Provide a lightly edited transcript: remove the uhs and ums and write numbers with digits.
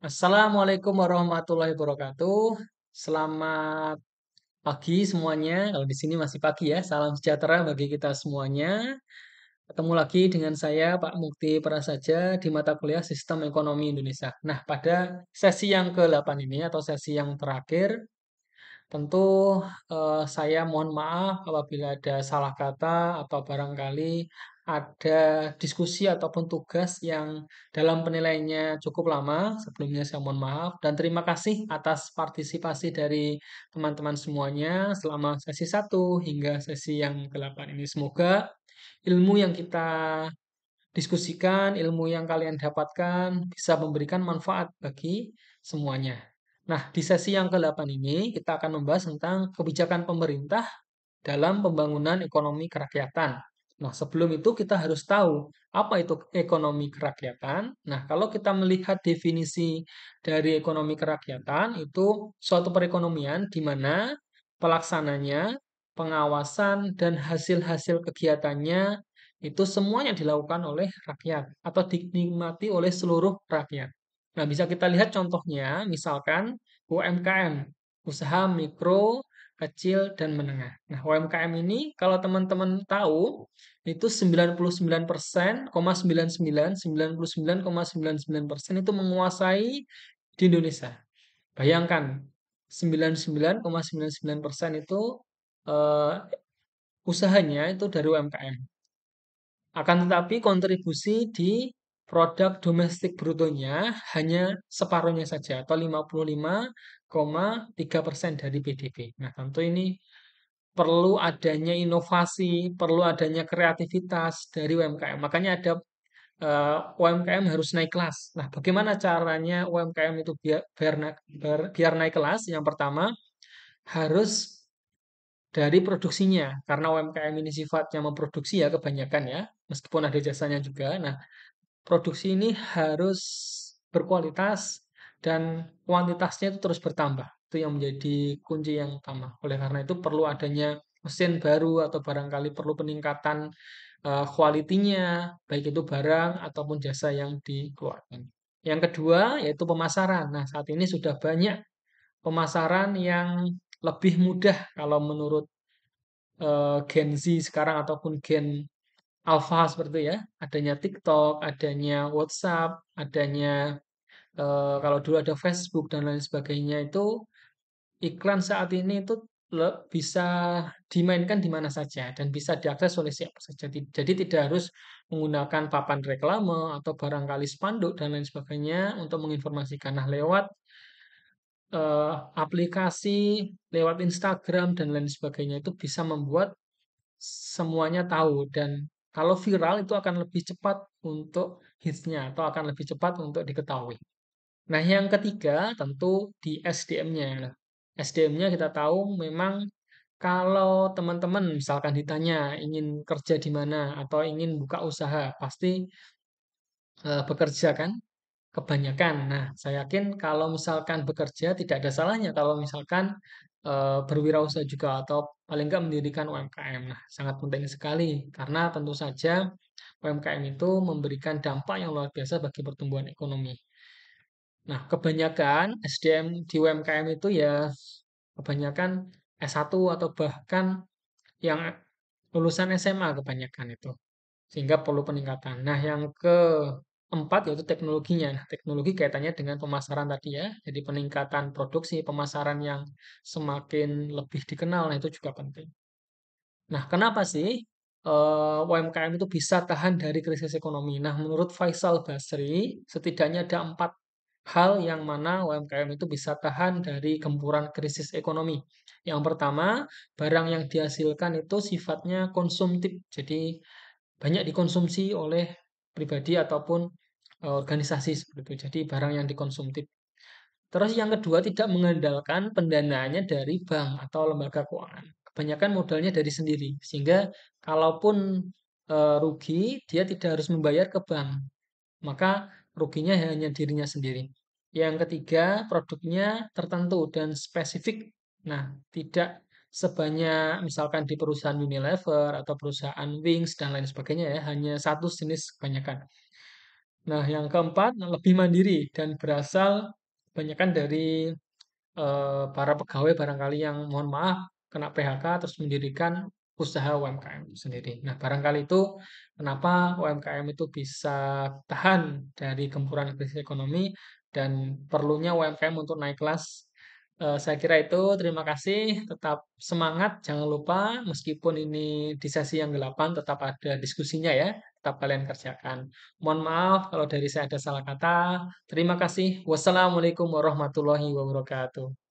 Assalamualaikum warahmatullahi wabarakatuh. Selamat pagi semuanya. Kalau di sini masih pagi ya. Salam sejahtera bagi kita semuanya. Ketemu lagi dengan saya Pak Mukti Prasaja di mata kuliah Sistem Ekonomi Indonesia. Nah, pada sesi yang ke-8 ini atau sesi yang terakhir, tentu saya mohon maaf apabila ada salah kata atau barangkali ada diskusi ataupun tugas yang dalam penilaiannya cukup lama. Sebelumnya saya mohon maaf dan terima kasih atas partisipasi dari teman-teman semuanya selama sesi 1 hingga sesi yang ke-8 ini. Semoga ilmu yang kita diskusikan, ilmu yang kalian dapatkan bisa memberikan manfaat bagi semuanya. Nah, di sesi yang ke-8 ini kita akan membahas tentang kebijakan pemerintah dalam pembangunan ekonomi kerakyatan. Nah, sebelum itu kita harus tahu apa itu ekonomi kerakyatan. Nah, kalau kita melihat definisi dari ekonomi kerakyatan, itu suatu perekonomian di mana pelaksananya, pengawasan, dan hasil-hasil kegiatannya itu semuanya dilakukan oleh rakyat atau dinikmati oleh seluruh rakyat. Nah, bisa kita lihat contohnya, misalkan UMKM, usaha mikro, kecil, dan menengah. Nah, UMKM ini kalau teman-teman tahu, itu 99,99,99,99% itu menguasai di Indonesia. Bayangkan, 99,99% itu eh, usahanya itu dari UMKM. Akan tetapi kontribusi di produk domestik brutonya hanya separuhnya saja atau 55,3% dari PDB. Nah, tentu ini perlu adanya inovasi, perlu adanya kreativitas dari UMKM. Makanya ada UMKM harus naik kelas. Nah, bagaimana caranya UMKM itu biar naik kelas? Yang pertama, harus dari produksinya. Karena UMKM ini sifatnya memproduksi ya kebanyakan ya, meskipun ada jasanya juga. Nah, produksi ini harus berkualitas dan kuantitasnya itu terus bertambah. Itu yang menjadi kunci yang utama. Oleh karena itu perlu adanya mesin baru atau barangkali perlu peningkatan kualitinya, baik itu barang ataupun jasa yang dikeluarkan. Yang kedua yaitu pemasaran. Nah, saat ini sudah banyak pemasaran yang lebih mudah kalau menurut Gen Z sekarang ataupun Gen Alpha seperti itu ya. Adanya TikTok, adanya WhatsApp, adanya kalau dulu ada Facebook dan lain sebagainya itu iklan saat ini itu bisa dimainkan di mana saja dan bisa diakses oleh siapa saja. Jadi tidak harus menggunakan papan reklame atau barangkali spanduk dan lain sebagainya untuk menginformasikan. Nah, lewat aplikasi, lewat Instagram dan lain sebagainya itu bisa membuat semuanya tahu dan kalau viral itu akan lebih cepat untuk hitsnya atau akan lebih cepat untuk diketahui. Nah, yang ketiga tentu di SDM-nya. SDM-nya kita tahu memang kalau teman-teman misalkan ditanya ingin kerja di mana atau ingin buka usaha, pasti bekerja kan? Kebanyakan. Nah, saya yakin kalau misalkan bekerja tidak ada salahnya kalau misalkan berwirausaha juga atau paling nggak mendirikan UMKM. Nah, sangat penting sekali karena tentu saja UMKM itu memberikan dampak yang luar biasa bagi pertumbuhan ekonomi. Nah, kebanyakan SDM di UMKM itu ya kebanyakan S1 atau bahkan yang lulusan SMA kebanyakan itu. Sehingga perlu peningkatan. Nah, yang keempat yaitu teknologinya. Nah, teknologi kaitannya dengan pemasaran tadi ya. Jadi peningkatan produksi, pemasaran yang semakin lebih dikenal, nah itu juga penting. Nah, kenapa sih UMKM itu bisa tahan dari krisis ekonomi? Nah, menurut Faisal Basri, setidaknya ada 4 hal yang mana UMKM itu bisa tahan dari gempuran krisis ekonomi. Yang pertama, barang yang dihasilkan itu sifatnya konsumtif. Jadi banyak dikonsumsi oleh pribadi ataupun organisasi seperti itu. Jadi barang yang dikonsumtif. Terus yang kedua tidak mengandalkan pendanaannya dari bank atau lembaga keuangan. Kebanyakan modalnya dari sendiri. Sehingga kalaupun rugi, dia tidak harus membayar ke bank. Maka ruginya hanya dirinya sendiri. Yang ketiga, produknya tertentu dan spesifik. Nah, tidak sebanyak misalkan di perusahaan Unilever atau perusahaan Wings dan lain sebagainya ya, hanya satu jenis kebanyakan. Nah, yang keempat, lebih mandiri dan berasal kebanyakan dari para pegawai barangkali yang mohon maaf kena PHK terus mendirikan usaha UMKM itu sendiri. Nah, barangkali itu kenapa UMKM itu bisa tahan dari gempuran krisis ekonomi dan perlunya UMKM untuk naik kelas. Saya kira itu. Terima kasih. Tetap semangat. Jangan lupa meskipun ini di sesi yang delapan tetap ada diskusinya ya. Tetap kalian kerjakan. Mohon maaf kalau dari saya ada salah kata. Terima kasih. Wassalamualaikum warahmatullahi wabarakatuh.